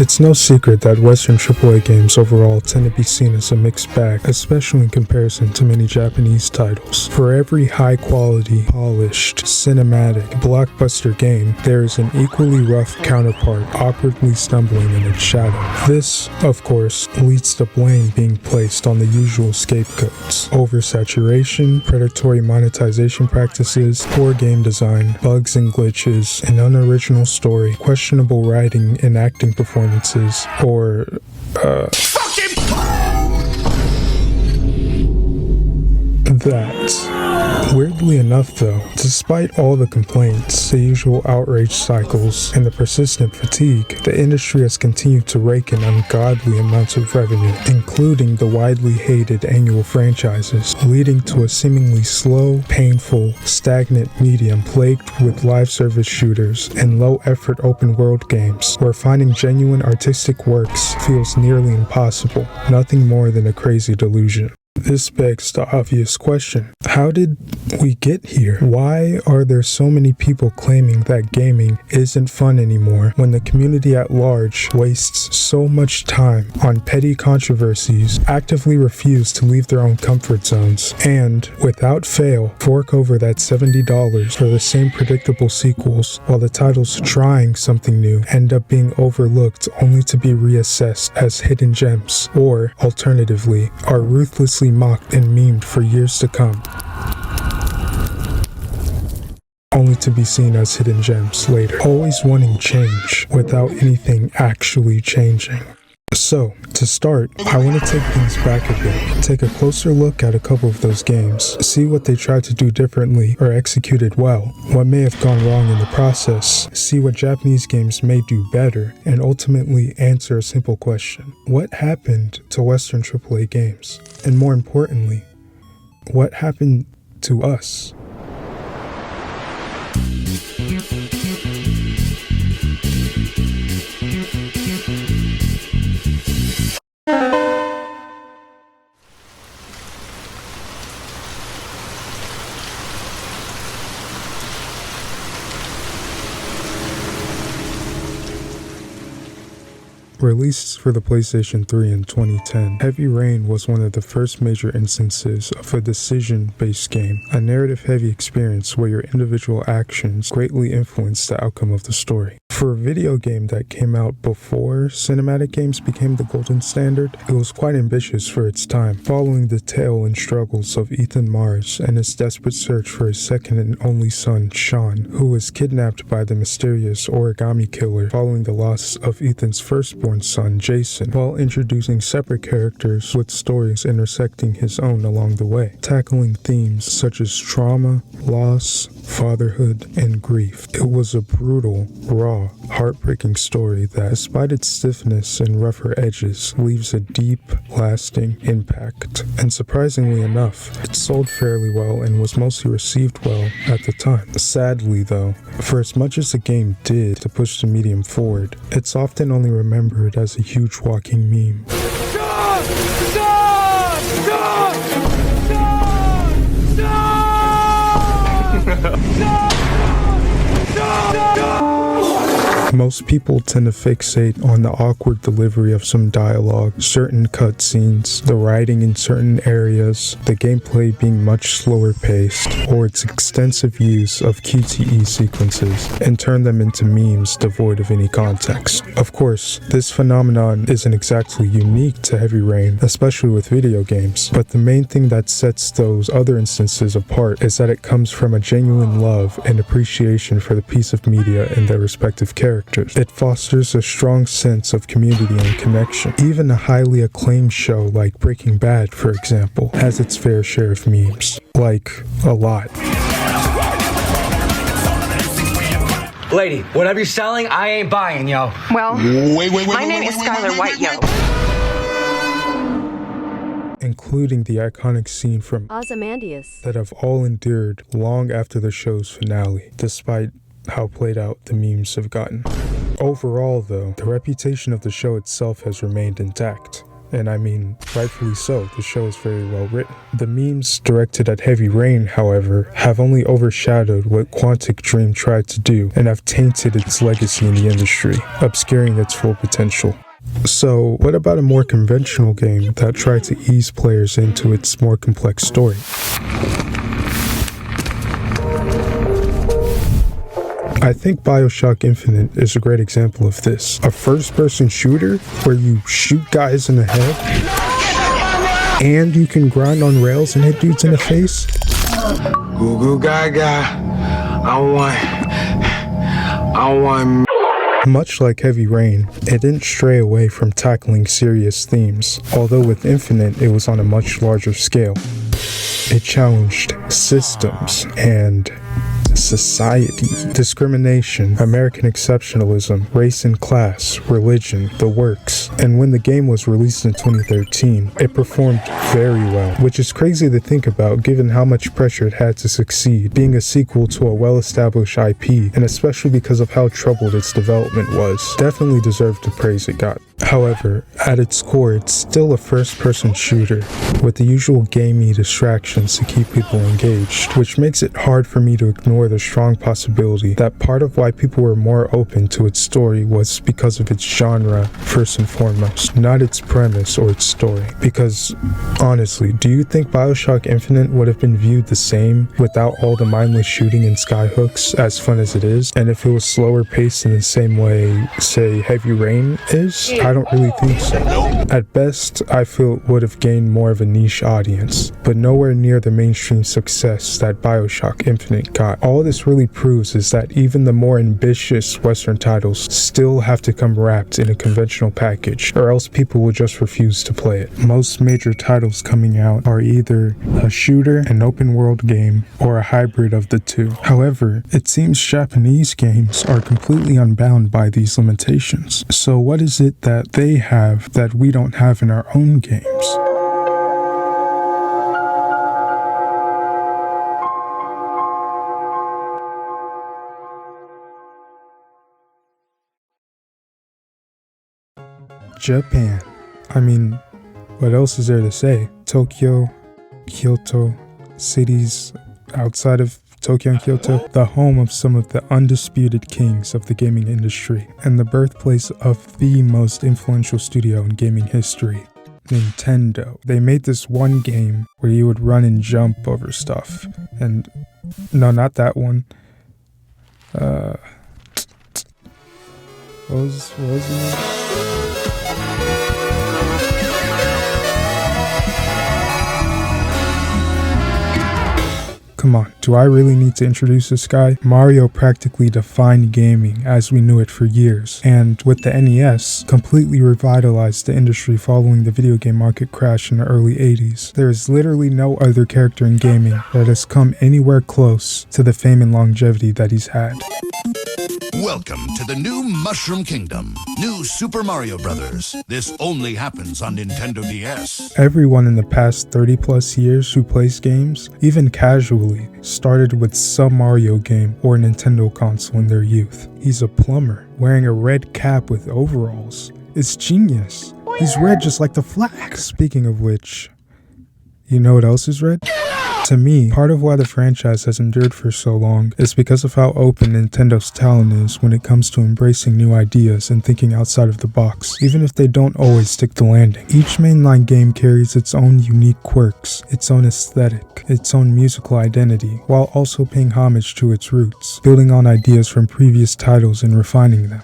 It's no secret that Western AAA games overall tend to be seen as a mixed bag, especially in comparison to many Japanese titles. For every high-quality, polished, cinematic, blockbuster game, there is an equally rough counterpart awkwardly stumbling in its shadow. This, of course, leads to blame being placed on the usual scapegoats: oversaturation, predatory monetization practices, poor game design, bugs and glitches, an unoriginal story, questionable writing and acting performances, or that. Weirdly enough though, despite all the complaints, the usual outrage cycles, and the persistent fatigue, the industry has continued to rake in ungodly amounts of revenue, including the widely hated annual franchises, leading to a seemingly slow, painful, stagnant medium plagued with live service shooters and low-effort open-world games, where finding genuine artistic works feels nearly impossible, nothing more than a crazy delusion. This begs the obvious question: how did we get here? Why are there so many people claiming that gaming isn't fun anymore when the community at large wastes so much time on petty controversies, actively refuse to leave their own comfort zones, and, without fail, fork over that $70 for the same predictable sequels, while the titles trying something new end up being overlooked only to be reassessed as hidden gems, or, alternatively, are ruthlessly mocked and memed for years to come, only to be seen as hidden gems later, always wanting change without anything actually changing. So, to start, I want to take things back a bit, take a closer look at a couple of those games, see what they tried to do differently or executed well, what may have gone wrong in the process, see what Japanese games may do better, and ultimately answer a simple question: what happened to Western AAA games? And more importantly, what happened to us? Released for the PlayStation 3 in 2010, Heavy Rain was one of the first major instances of a decision-based game, a narrative-heavy experience where your individual actions greatly influence the outcome of the story. For a video game that came out before cinematic games became the golden standard, it was quite ambitious for its time, following the tale and struggles of Ethan Mars and his desperate search for his second and only son, Sean, who was kidnapped by the mysterious origami killer following the loss of Ethan's firstborn son, Jason, while introducing separate characters with stories intersecting his own along the way, tackling themes such as trauma, loss, fatherhood, and grief. It was a brutal, raw, heartbreaking story that, despite its stiffness and rougher edges, leaves a deep, lasting impact. And surprisingly enough, it sold fairly well and was mostly received well at the time. Sadly though, for as much as the game did to push the medium forward, it's often only remembered as a huge walking meme. Most people tend to fixate on the awkward delivery of some dialogue, certain cutscenes, the writing in certain areas, the gameplay being much slower paced, or its extensive use of QTE sequences, and turn them into memes devoid of any context. Of course, this phenomenon isn't exactly unique to Heavy Rain, especially with video games, but the main thing that sets those other instances apart is that it comes from a genuine love and appreciation for the piece of media and their respective characters. It fosters a strong sense of community and connection. Even a highly acclaimed show like Breaking Bad, for example, has its fair share of memes. Like, a lot. Lady, whatever you're selling, I ain't buying, yo. Well, my name is Skylar White, yo. Including the iconic scene from Ozymandias that have all endured long after the show's finale, despite how played out the memes have gotten. Overall though, the reputation of the show itself has remained intact. And I mean, rightfully so, the show is very well written. The memes directed at Heavy Rain, however, have only overshadowed what Quantic Dream tried to do and have tainted its legacy in the industry, obscuring its full potential. So, what about a more conventional game that tried to ease players into its more complex story? I think BioShock Infinite is a great example of this. A first-person shooter where you shoot guys in the head and you can grind on rails and hit dudes in the face. Goo goo gaga. I want. Much like Heavy Rain, it didn't stray away from tackling serious themes, although with Infinite it was on a much larger scale. It challenged systems and society, discrimination, American exceptionalism, race and class, religion, the works. And when the game was released in 2013, it performed very well, which is crazy to think about given how much pressure it had to succeed, being a sequel to a well-established IP, and especially because of how troubled its development was. Definitely deserved the praise it got. However, at its core, it's still a first-person shooter, with the usual gamey distractions to keep people engaged, which makes it hard for me to ignore the strong possibility that part of why people were more open to its story was because of its genre, first and foremost, not its premise or its story. Because, honestly, do you think BioShock Infinite would have been viewed the same without all the mindless shooting and skyhooks, as fun as it is, and if it was slower paced in the same way, say, Heavy Rain is? I don't really think so. At best, I feel it would have gained more of a niche audience, but nowhere near the mainstream success that BioShock Infinite got. All this really proves is that even the more ambitious Western titles still have to come wrapped in a conventional package, or else people will just refuse to play it. Most major titles coming out are either a shooter, an open world game, or a hybrid of the two. However, it seems Japanese games are completely unbound by these limitations. So what is it that they have that we don't have in our own games? Japan. I mean, what else is there to say? Tokyo, Kyoto, cities outside of Tokyo and Kyoto, the home of some of the undisputed kings of the gaming industry, and the birthplace of the most influential studio in gaming history, Nintendo. They made this one game where you would run and jump over stuff, and no, not that one. What was it? Come on, do I really need to introduce this guy? Mario practically defined gaming as we knew it for years, and with the NES, completely revitalized the industry following the video game market crash in the early 80s. There is literally no other character in gaming that has come anywhere close to the fame and longevity that he's had. Welcome to the new Mushroom Kingdom, new Super Mario Brothers. This only happens on Nintendo DS. Everyone in the past 30 plus years who plays games, even casually, started with some Mario game or Nintendo console in their youth. He's a plumber, wearing a red cap with overalls. It's genius. He's red just like the flag. Speaking of which, you know what else is red? To me, part of why the franchise has endured for so long is because of how open Nintendo's talent is when it comes to embracing new ideas and thinking outside of the box, even if they don't always stick the landing. Each mainline game carries its own unique quirks, its own aesthetic, its own musical identity, while also paying homage to its roots, building on ideas from previous titles and refining them.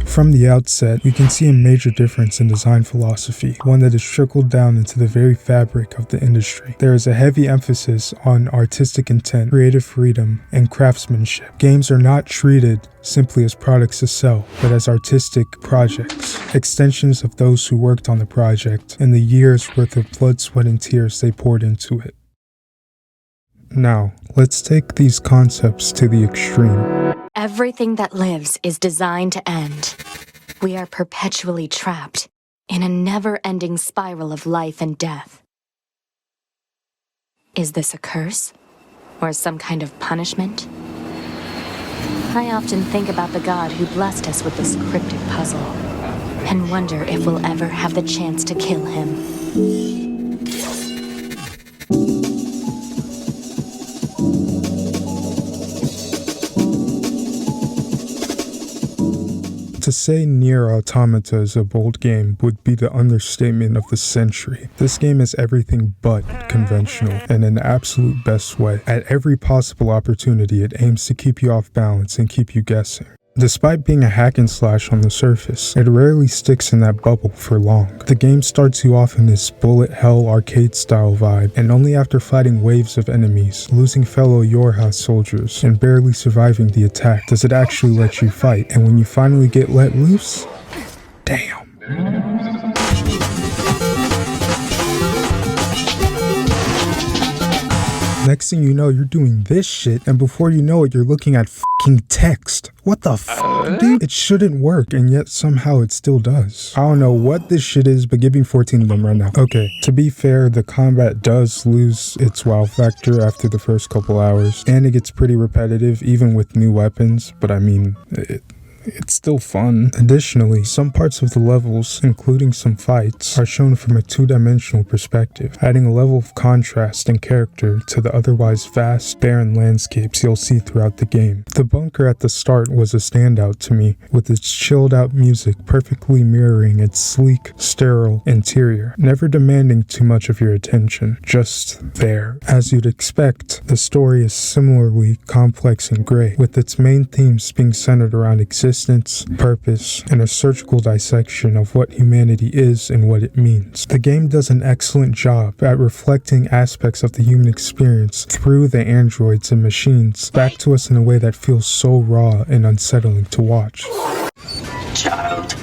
From the outset, you can see a major difference in design philosophy, one that has trickled down into the very fabric of the industry. There is a heavy emphasis on artistic intent, creative freedom, and craftsmanship. Games are not treated simply as products to sell, but as artistic projects, extensions of those who worked on the project and the years worth of blood, sweat, and tears they poured into it. Now, let's take these concepts to the extreme. Everything that lives is designed to end. We are perpetually trapped in a never-ending spiral of life and death. Is this a curse? Or some kind of punishment? I often think about the God who blessed us with this cryptic puzzle. and wonder if we'll ever have the chance to kill him. To say Nier Automata is a bold game would be the understatement of the century. This game is everything but conventional, and in the absolute best way. At every possible opportunity, it aims to keep you off balance and keep you guessing. Despite being a hack and slash on the surface, it rarely sticks in that bubble for long. The game starts you off in this bullet hell arcade style vibe, and only after fighting waves of enemies, losing fellow Yorha soldiers, and barely surviving the attack does it actually let you fight, and when you finally get let loose, damn. Next thing you know, you're doing this shit, and before you know it, you're looking at fucking text. What the f, dude? It shouldn't work, and yet somehow it still does. I don't know what this shit is, but give me 14 of them right now. Okay, to be fair, the combat does lose its wow factor after the first couple hours, and it gets pretty repetitive, even with new weapons, but I mean, it's still fun. Additionally, some parts of the levels, including some fights, are shown from a two-dimensional perspective, adding a level of contrast and character to the otherwise vast, barren landscapes you'll see throughout the game. The bunker at the start was a standout to me, with its chilled-out music perfectly mirroring its sleek, sterile interior, never demanding too much of your attention, just there. As you'd expect, the story is similarly complex and gray, with its main themes being centered around existence, purpose, and a surgical dissection of what humanity is and what it means. The game does an excellent job at reflecting aspects of the human experience through the androids and machines back to us in a way that feels so raw and unsettling to watch. Child.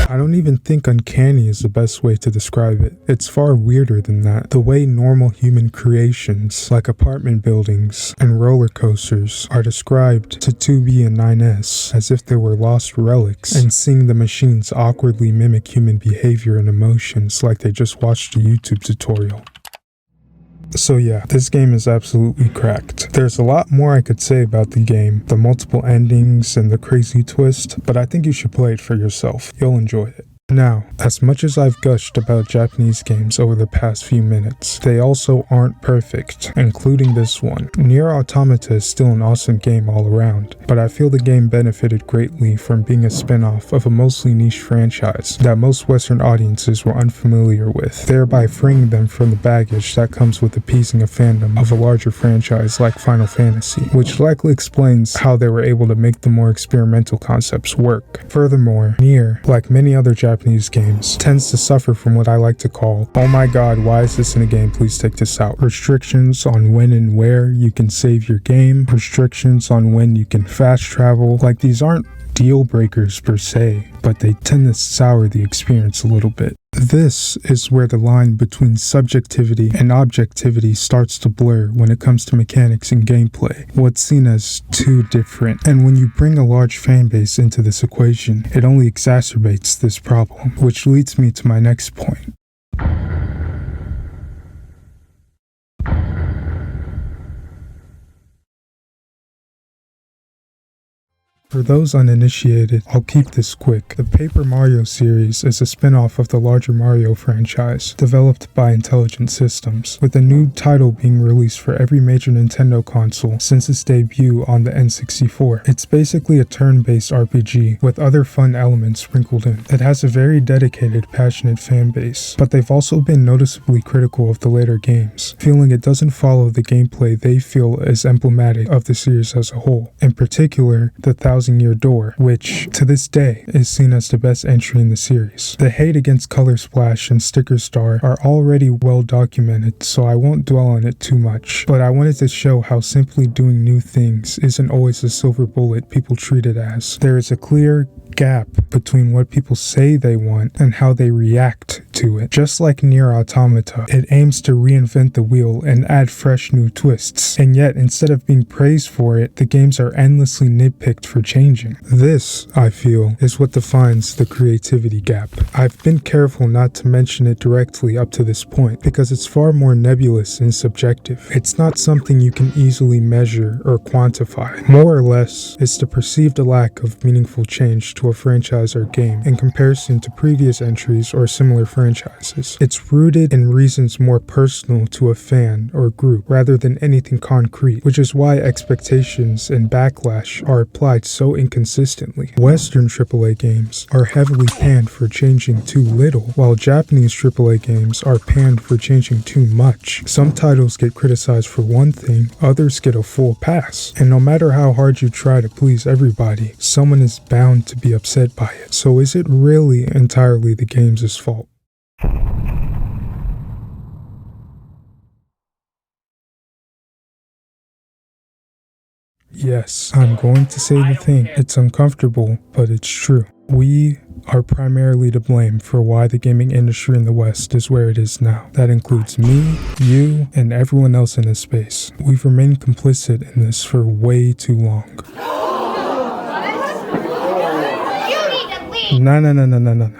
I don't even think uncanny is the best way to describe it. It's far weirder than that. The way normal human creations, like apartment buildings and roller coasters, are described to 2B and 9S as if they were lost relics, and seeing the machines awkwardly mimic human behavior and emotions like they just watched a YouTube tutorial. So yeah, this game is absolutely cracked. There's a lot more I could say about the game, the multiple endings and the crazy twist, but I think you should play it for yourself. You'll enjoy it. Now, as much as I've gushed about Japanese games over the past few minutes, they also aren't perfect, including this one. Nier Automata is still an awesome game all around, but I feel the game benefited greatly from being a spin-off of a mostly niche franchise that most Western audiences were unfamiliar with, thereby freeing them from the baggage that comes with appeasing a fandom of a larger franchise like Final Fantasy, which likely explains how they were able to make the more experimental concepts work. Furthermore, Nier, like many other Japanese games, tends to suffer from what I like to call, oh my god, why is this in a game, please take this out. Restrictions on when and where you can save your game, restrictions on when you can fast travel. Like, these aren't deal breakers per se, but they tend to sour the experience a little bit. This is where the line between subjectivity and objectivity starts to blur when it comes to mechanics and gameplay, what's seen as too different. And when you bring a large fanbase into this equation, it only exacerbates this problem, which leads me to my next point. For those uninitiated, I'll keep this quick. The Paper Mario series is a spin-off of the larger Mario franchise, developed by Intelligent Systems, with a new title being released for every major Nintendo console since its debut on the N64. It's basically a turn-based RPG, with other fun elements sprinkled in. It has a very dedicated, passionate fan base, but they've also been noticeably critical of the later games, feeling it doesn't follow the gameplay they feel is emblematic of the series as a whole. In particular, the Thousand-Year Door, which, to this day, is seen as the best entry in the series. The hate against Color Splash and Sticker Star are already well documented, so I won't dwell on it too much, but I wanted to show how simply doing new things isn't always the silver bullet people treat it as. There is a clear gap between what people say they want and how they react to it. Just like Nier Automata, it aims to reinvent the wheel and add fresh new twists, and yet instead of being praised for it, the games are endlessly nitpicked for changing. This, I feel, is what defines the creativity gap. I've been careful not to mention it directly up to this point, because it's far more nebulous and subjective. It's not something you can easily measure or quantify. More or less, it's the perceived lack of meaningful change to a franchise or game in comparison to previous entries or similar franchises. It's rooted in reasons more personal to a fan or group rather than anything concrete, which is why expectations and backlash are applied so inconsistently. Western AAA games are heavily panned for changing too little, while Japanese AAA games are panned for changing too much. Some titles get criticized for one thing, others get a full pass. And no matter how hard you try to please everybody, someone is bound to be upset by it. So is it really entirely the game's fault? Yes, I'm going to say the thing. It's uncomfortable, but it's true. We are primarily to blame for why the gaming industry in the West is where it is now. That includes me, you, and everyone else in this space. We've remained complicit in this for way too long. No.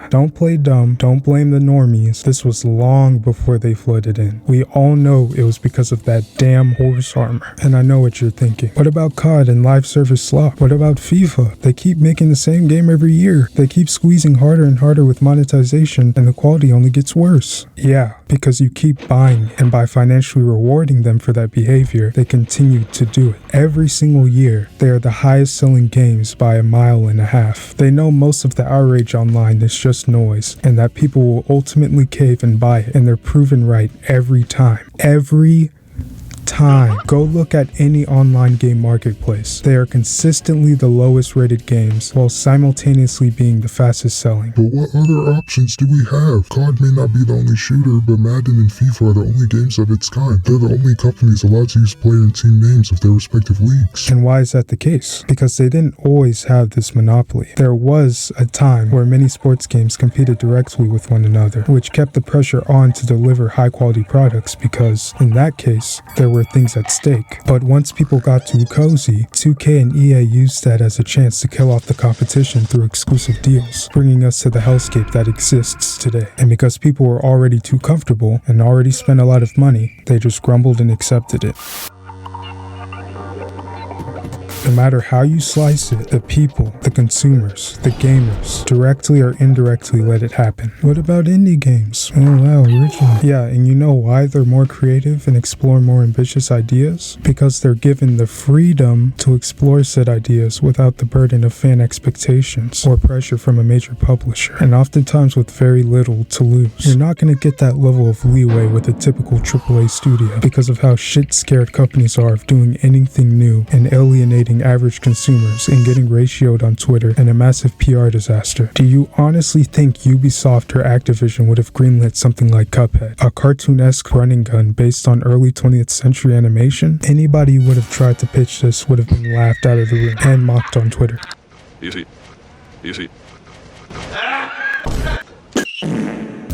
Don't play dumb. Don't blame the normies. This was long before they flooded in. We all know it was because of that damn horse armor. And I know what you're thinking. What about COD and live service slot? What about FIFA? They keep making the same game every year. They keep squeezing harder and harder with monetization, and the quality only gets worse. Yeah, because you keep buying, and by financially rewarding them for that behavior, they continue to do it. Every single year, they are the highest selling games by a mile and a half. They know most of the outrage online is just noise, and that people will ultimately cave and buy it, and they're proven right every time. Every time. Go look at any online game marketplace. They are consistently the lowest rated games while simultaneously being the fastest selling. But what other options do we have? COD may not be the only shooter, but Madden and FIFA are the only games of its kind. They're the only companies allowed to use player and team names of their respective leagues. And why is that the case? Because they didn't always have this monopoly. There was a time where many sports games competed directly with one another, which kept the pressure on to deliver high quality products because, in that case, there were things at stake. But once people got too cozy, 2K and EA used that as a chance to kill off the competition through exclusive deals, bringing us to the hellscape that exists today. And because people were already too comfortable and already spent a lot of money, they just grumbled and accepted it. No matter how you slice it, the people, the consumers, the gamers, directly or indirectly let it happen. What about indie games? Oh wow, original. Yeah, and you know why they're more creative and explore more ambitious ideas? Because they're given the freedom to explore said ideas without the burden of fan expectations or pressure from a major publisher, and oftentimes with very little to lose. You're not going to get that level of leeway with a typical AAA studio because of how shit-scared companies are of doing anything new and alienating average consumers and getting ratioed on Twitter and a massive PR disaster. Do you honestly think Ubisoft or Activision would have greenlit something like Cuphead, a cartoon-esque running gun based on early 20th century animation? Anybody who would have tried to pitch this would have been laughed out of the room and mocked on Twitter. Easy.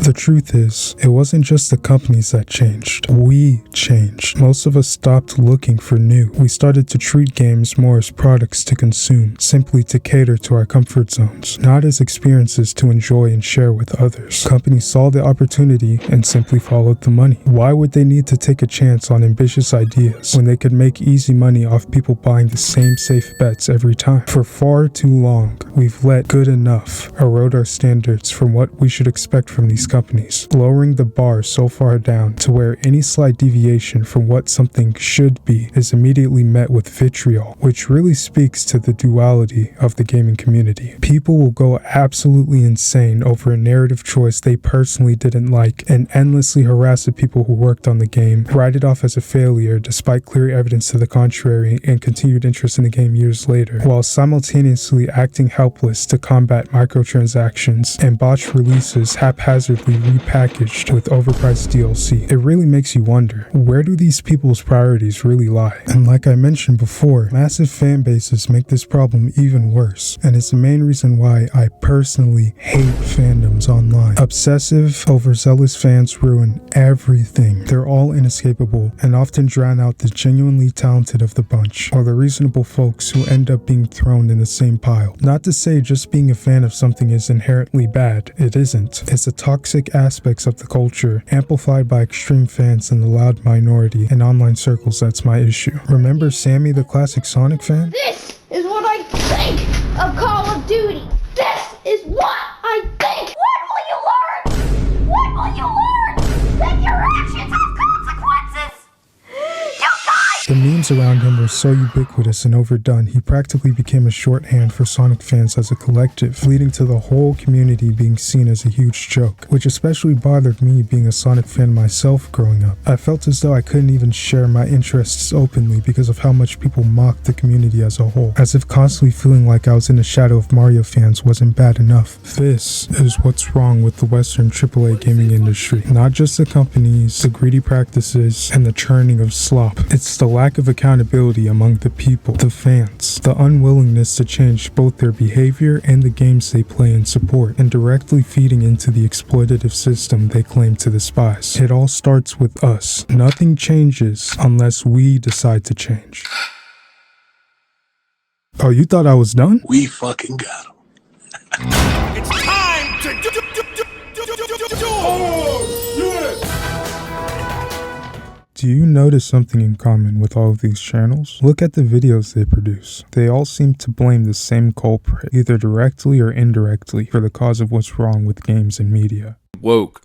The truth is, it wasn't just the companies that changed. We changed. Most of us stopped looking for new. We started to treat games more as products to consume, simply to cater to our comfort zones, not as experiences to enjoy and share with others. Companies saw the opportunity and simply followed the money. Why would they need to take a chance on ambitious ideas when they could make easy money off people buying the same safe bets every time? For far too long, we've let good enough erode our standards from what we should expect from these companies, lowering the bar so far down to where any slight deviation from what something should be is immediately met with vitriol, which really speaks to the duality of the gaming community. People will go absolutely insane over a narrative choice they personally didn't like and endlessly harass the people who worked on the game, write it off as a failure despite clear evidence to the contrary and continued interest in the game years later, while simultaneously acting helpless to combat microtransactions and botched releases haphazardly magically repackaged with overpriced DLC. It really makes you wonder, where do these people's priorities really lie? And like I mentioned before, massive fan bases make this problem even worse, and it's the main reason why I personally hate fandoms online. Obsessive, overzealous fans ruin everything. They're all inescapable and often drown out the genuinely talented of the bunch, or the reasonable folks who end up being thrown in the same pile. Not to say just being a fan of something is inherently bad. It isn't. It's the toxic aspects of the culture, amplified by extreme fans in the loud minority in online circles, that's my issue. Remember Sammy, the classic Sonic fan? This is what I think of Call of Duty. This is what I think. What will you learn? What will you learn? That your actions have consequences. You guys! The memes around him were so ubiquitous and overdone, he practically became a shorthand for Sonic fans as a collective, leading to the whole community being seen as a huge joke, which especially bothered me being a Sonic fan myself growing up. I felt as though I couldn't even share my interests openly because of how much people mocked the community as a whole, as if constantly feeling like I was in the shadow of Mario fans wasn't bad enough. This is what's wrong with the Western AAA gaming industry. Not just the companies, the greedy practices, and the churning of slop. It's the lack of accountability among the people, the fans, the unwillingness to change both their behavior and the games they play and support, and directly feeding into the exploitative system they claim to despise. It all starts with us. Nothing changes unless we decide to change. Oh, you thought I was done? We fucking got him. It's time to Do you notice something in common with all of these channels? Look at the videos they produce. They all seem to blame the same culprit, either directly or indirectly, for the cause of what's wrong with games and media. Woke.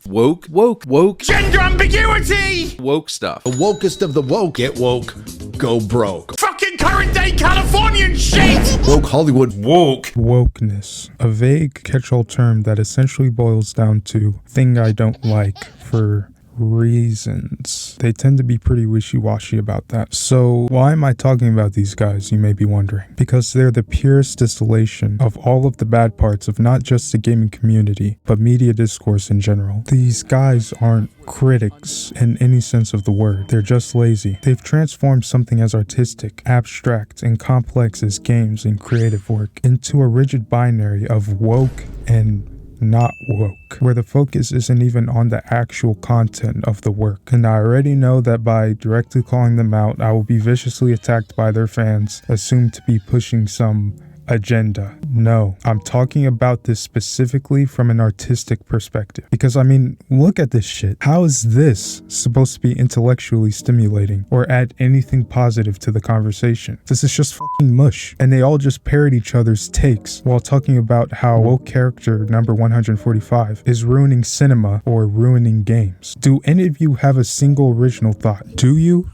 Gender ambiguity! Woke stuff. The wokest of the woke get woke, go broke. Fucking current day Californian shit! Woke Hollywood woke. Wokeness, a vague catch-all term that essentially boils down to thing I don't like for reasons. They tend to be pretty wishy-washy about that. So why am I talking about these guys, you may be wondering? Because they're the purest distillation of all of the bad parts of not just the gaming community, but media discourse in general. These guys aren't critics in any sense of the word. They're just lazy. They've transformed something as artistic, abstract, and complex as games and creative work into a rigid binary of woke and not woke, where the focus isn't even on the actual content of the work. And I already know that by directly calling them out, I will be viciously attacked by their fans, assumed to be pushing some agenda. No, I'm talking about this specifically from an artistic perspective. Because I mean, look at this shit. How is this supposed to be intellectually stimulating or add anything positive to the conversation? This is just fucking mush. And they all just parrot each other's takes while talking about how woke character number 145 is ruining cinema or ruining games. Do any of you have a single original thought? Do you?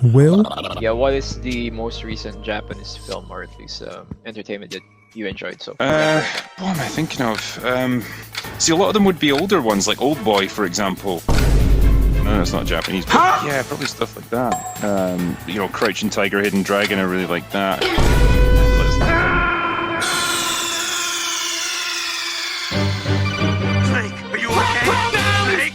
Will? Yeah, what is the most recent Japanese film or at least entertainment that you enjoyed so far? What am I thinking of? See, a lot of them would be older ones, like Old Boy, for example. No, it's not Japanese, but yeah, probably stuff like that. You know, Crouching Tiger, Hidden Dragon, I really like that. Snake, are you okay?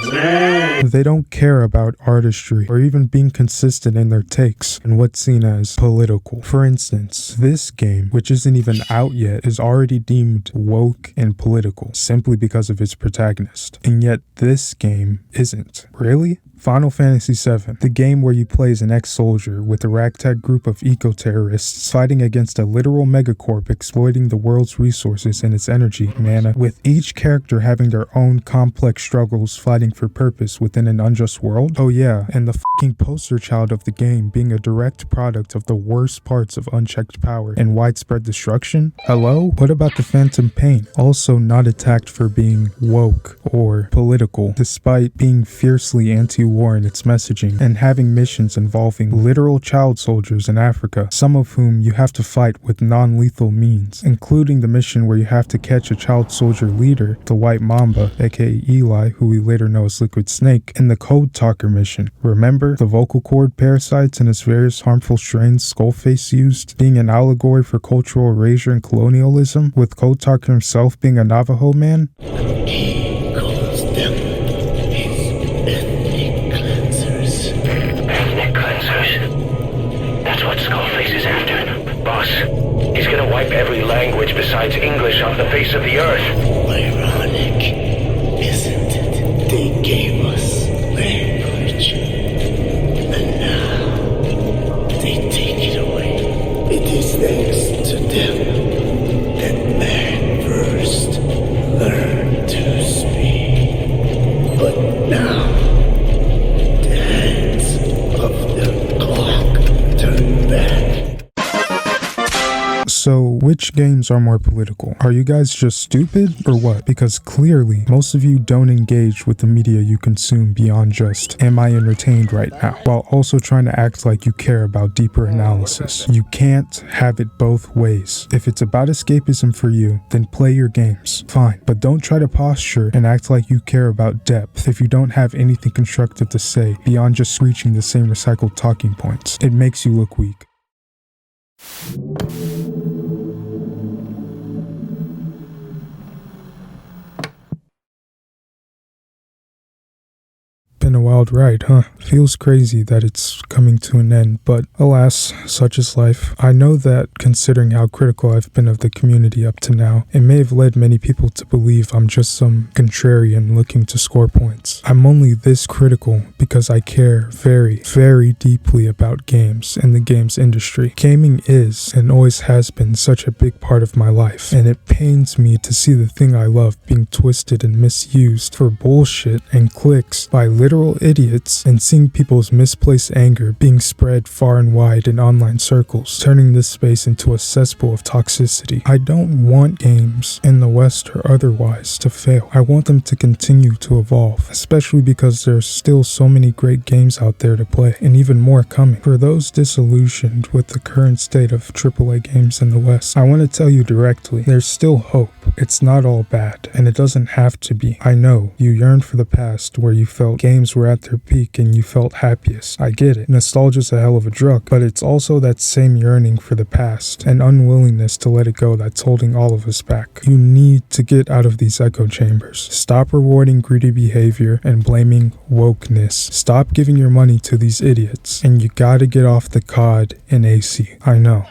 Snake? They don't care about artistry or even being consistent in their takes and what's seen as political. For instance, this game, which isn't even out yet, is already deemed woke and political simply because of its protagonist. And yet this game isn't. Really? Final Fantasy VII, the game where you play as an ex-soldier with a ragtag group of eco-terrorists fighting against a literal megacorp exploiting the world's resources and its energy, mana, with each character having their own complex struggles fighting for purpose within an unjust world. Oh yeah, and the fucking poster child of the game being a direct product of the worst parts of unchecked power and widespread destruction. Hello? What about the Phantom Pain? Also not attacked for being woke or political, despite being fiercely anti-war in its messaging and having missions involving literal child soldiers in Africa, some of whom you have to fight with non-lethal means, including the mission where you have to catch a child soldier leader, the White Mamba, aka Eli, who we later know as Liquid Snake, in the Code Talker mission. Remember the vocal cord parasites and its various harmful strains Skullface used, being an allegory for cultural erasure and colonialism, with Code Talker himself being a Navajo man? them his ethnic cleansers. Ethnic cleansers? That's what Skullface is after. Boss, he's gonna wipe every language besides English off the face of the earth. Ironic, isn't it? They gave us language, and now they take it away. It is thanks to them that man first learned to speak. But now, the hands of the clock turn back. So, which games are more political? Are you guys just stupid or what? Because clearly, most of you don't engage with the media you consume beyond just, am I entertained right now? While also trying to act like you care about deeper analysis. You can't have it both ways. If it's about escapism for you, then play your games. Fine. But don't try to posture and act like you care about depth if you don't have anything constructive to say beyond just reaching the same recycled talking points. It makes you look weak. Been a wild ride, huh? Feels crazy that it's coming to an end, but alas, such is life. I know that, considering how critical I've been of the community up to now, it may have led many people to believe I'm just some contrarian looking to score points. I'm only this critical because I care very, very deeply about games and the games industry. Gaming is, and always has been, such a big part of my life, and it pains me to see the thing I love being twisted and misused for bullshit and clicks by literal idiots, and seeing people's misplaced anger being spread far and wide in online circles, turning this space into a cesspool of toxicity. I don't want games, in the West or otherwise, to fail. I want them to continue to evolve, especially because there's still so many great games out there to play, and even more coming. For those disillusioned with the current state of AAA games in the West, I want to tell you directly, there's still hope. It's not all bad, and it doesn't have to be. I know, you yearn for the past where you felt games were at their peak and you felt happiest. I get it. Nostalgia's a hell of a drug, but it's also that same yearning for the past and unwillingness to let it go that's holding all of us back. You need to get out of these echo chambers. Stop rewarding greedy behavior and blaming wokeness. Stop giving your money to these idiots, and you gotta get off the COD and AC. I know.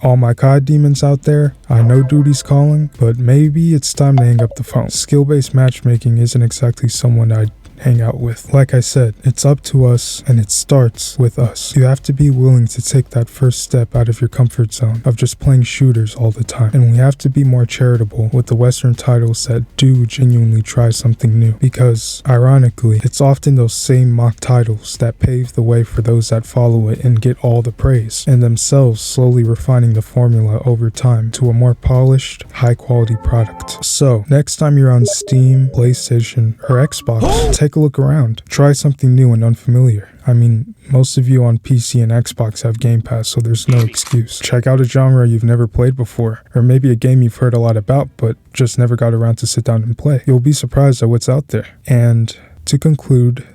All my COD demons out there, I know duty's calling, but maybe it's time to hang up the phone. Skill-based matchmaking isn't exactly someone I'd hang out with. Like I said, it's up to us, and it starts with us. You have to be willing to take that first step out of your comfort zone of just playing shooters all the time. And we have to be more charitable with the Western titles that do genuinely try something new. Because, ironically, it's often those same mock titles that pave the way for those that follow it and get all the praise, and themselves slowly refining the formula over time to a more polished, high-quality product. So, next time you're on Steam, PlayStation, or Xbox, take a look around. Try something new and unfamiliar. I mean, most of you on PC and Xbox have Game Pass, so there's no excuse. Check out a genre you've never played before, or maybe a game you've heard a lot about, but just never got around to sit down and play. You'll be surprised at what's out there. And to conclude,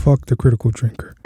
fuck the critical drinker.